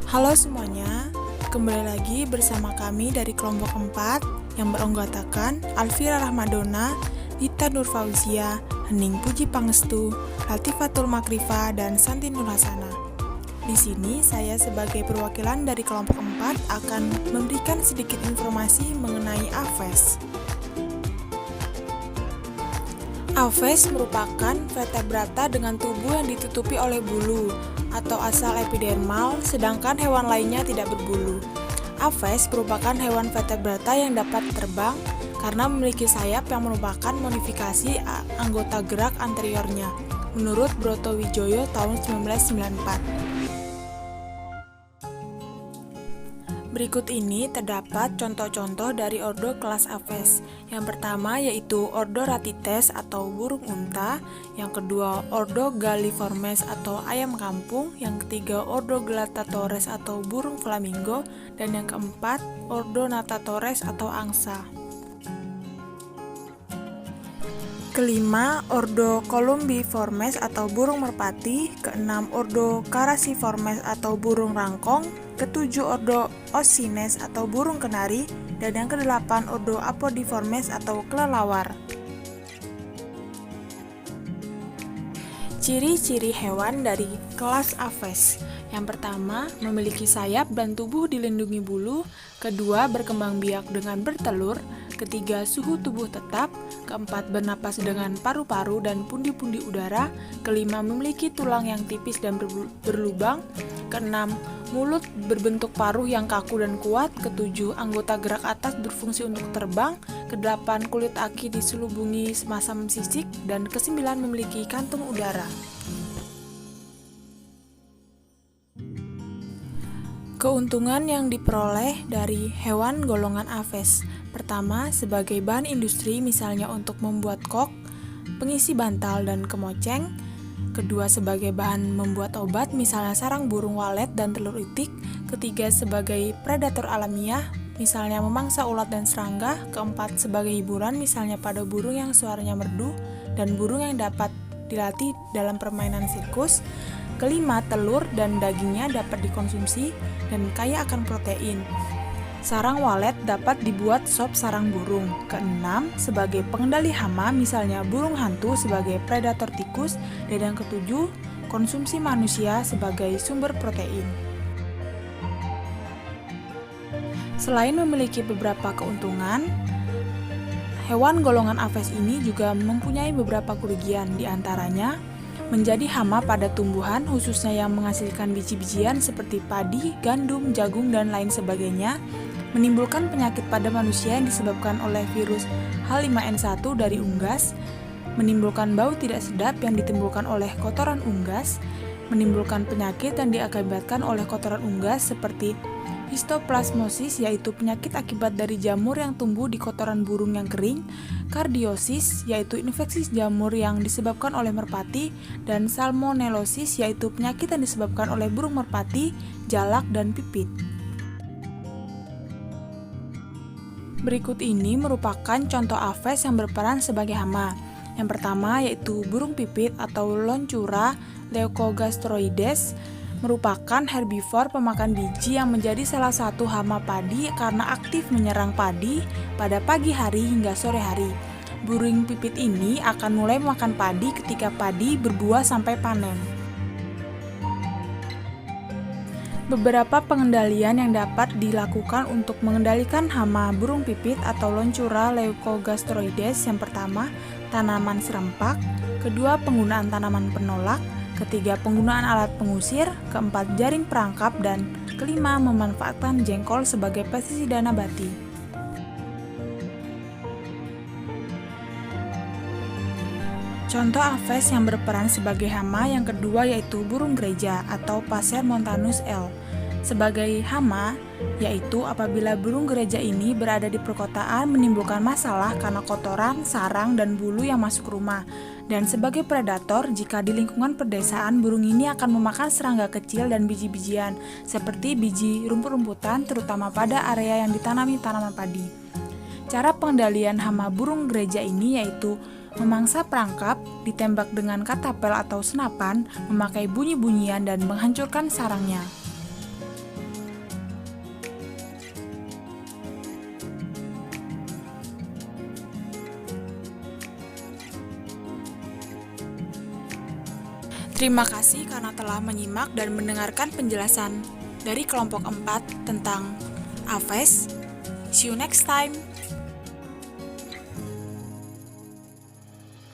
Halo semuanya, kembali lagi bersama kami dari kelompok 4 yang beranggotakan Alfira Rahmadona, Dita Nurfauzia, Hening Puji Pangestu, Latifatul Makrifa, dan Santi Nurhasana. Di sini saya sebagai perwakilan dari kelompok 4 akan memberikan sedikit informasi mengenai AFES. AFES merupakan vertebrata dengan tubuh yang ditutupi oleh bulu atau asal epidermal, sedangkan hewan lainnya tidak berbulu. AFES merupakan hewan vertebrata yang dapat terbang karena memiliki sayap yang merupakan modifikasi anggota gerak anteriornya, menurut Brotowijoyo tahun 1994. Berikut ini terdapat contoh-contoh dari ordo kelas AFES. Yang pertama yaitu ordo Ratites atau burung unta, yang kedua ordo Galliformes atau ayam kampung, yang ketiga ordo Glattatores atau burung flamingo, dan yang keempat ordo Natatores atau angsa. Kelima, ordo Columbiformes atau burung merpati, keenam ordo Carassiformes atau burung rangkong, ketujuh ordo Oscines atau burung kenari, dan yang kedelapan ordo Apodiformes atau kelelawar. Ciri-ciri hewan dari kelas AFES. Yang pertama, memiliki sayap dan tubuh dilindungi bulu. Kedua, berkembang biak dengan bertelur. Ketiga, suhu tubuh tetap. Keempat, bernapas dengan paru-paru dan pundi-pundi udara. Kelima, memiliki tulang yang tipis dan berlubang. Keenam, mulut berbentuk paruh yang kaku dan kuat. Ketujuh, anggota gerak atas berfungsi untuk terbang. Kedelapan, kulit aki diselubungi masam sisik. Dan kesembilan, memiliki kantung udara. Keuntungan yang diperoleh dari hewan golongan AFES. Pertama, sebagai bahan industri misalnya untuk membuat kok, pengisi bantal, dan kemoceng. Kedua, sebagai bahan membuat obat misalnya sarang burung walet dan telur itik. Ketiga, sebagai predator alamiah misalnya memangsa ulat dan serangga. Keempat, sebagai hiburan misalnya pada burung yang suaranya merdu dan burung yang dapat dilatih dalam permainan sirkus. Kelima, telur dan dagingnya dapat dikonsumsi dan kaya akan protein. Sarang walet dapat dibuat sop sarang burung. Keenam, sebagai pengendali hama misalnya burung hantu sebagai predator tikus. Dan yang ketujuh, konsumsi manusia sebagai sumber protein. Selain memiliki beberapa keuntungan, hewan golongan AFES ini juga mempunyai beberapa kerugian, diantaranya menjadi hama pada tumbuhan khususnya yang menghasilkan biji-bijian seperti padi, gandum, jagung, dan lain sebagainya, menimbulkan penyakit pada manusia yang disebabkan oleh virus H5N1 dari unggas, menimbulkan bau tidak sedap yang ditimbulkan oleh kotoran unggas, menimbulkan penyakit yang diakibatkan oleh kotoran unggas seperti histoplasmosis yaitu penyakit akibat dari jamur yang tumbuh di kotoran burung yang kering, kardiosis yaitu infeksi jamur yang disebabkan oleh merpati, dan salmonellosis yaitu penyakit yang disebabkan oleh burung merpati, jalak, dan pipit. Berikut ini merupakan contoh AFES yang berperan sebagai hama. Yang pertama yaitu burung pipit atau Loncura leucogastroides, merupakan herbivor pemakan biji yang menjadi salah satu hama padi karena aktif menyerang padi pada pagi hari hingga sore hari. Burung pipit ini akan mulai memakan padi ketika padi berbuah sampai panen. Beberapa pengendalian yang dapat dilakukan untuk mengendalikan hama burung pipit atau Loncura leucogastroides. Yang pertama, tanaman serempak. Kedua, penggunaan tanaman penolak. Ketiga, penggunaan alat pengusir. Keempat, jaring perangkap. Dan kelima, memanfaatkan jengkol sebagai pestisida nabati. Contoh AFES yang berperan sebagai hama yang kedua yaitu burung gereja atau Passer montanus L. Sebagai hama, yaitu apabila burung gereja ini berada di perkotaan menimbulkan masalah karena kotoran, sarang, dan bulu yang masuk rumah. Dan sebagai predator, jika di lingkungan pedesaan, burung ini akan memakan serangga kecil dan biji-bijian, seperti biji rumput-rumputan, terutama pada area yang ditanami tanaman padi. Cara pengendalian hama burung gereja ini yaitu memangsa perangkap, ditembak dengan katapel atau senapan, memakai bunyi-bunyian, dan menghancurkan sarangnya. Terima kasih karena telah menyimak dan mendengarkan penjelasan dari kelompok 4 tentang AFES. See you next time.